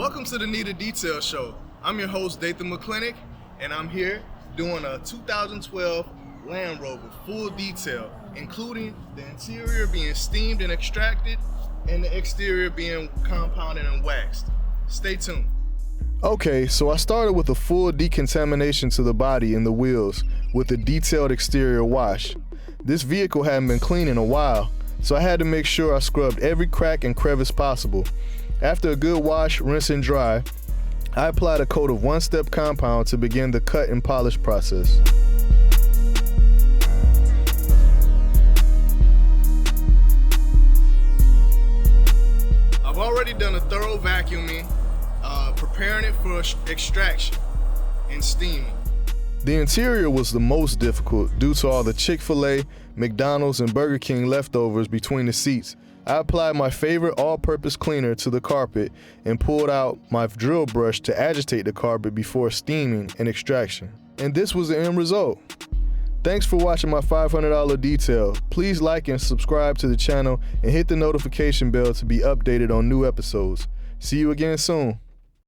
Welcome to the Need a Detail Show. I'm your host, Dathan McClinic, and I'm here doing a 2012 Land Rover full detail, including the interior being steamed and extracted and the exterior being compounded and waxed. Stay tuned. Okay, so I started with a full decontamination to the body and the wheels with a detailed exterior wash. This vehicle hadn't been clean in a while, so I had to make sure I scrubbed every crack and crevice possible. After a good wash, rinse, and dry, I applied a coat of one-step compound to begin the cut and polish process. I've already done a thorough vacuuming, preparing it for extraction and steaming. The interior was the most difficult due to all the Chick-fil-A, McDonald's, and Burger King leftovers between the seats. I applied my favorite all-purpose cleaner to the carpet and pulled out my drill brush to agitate the carpet before steaming and extraction. And this was the end result. Thanks for watching my $500 detail. Please like and subscribe to the channel and hit the notification bell to be updated on new episodes. See you again soon.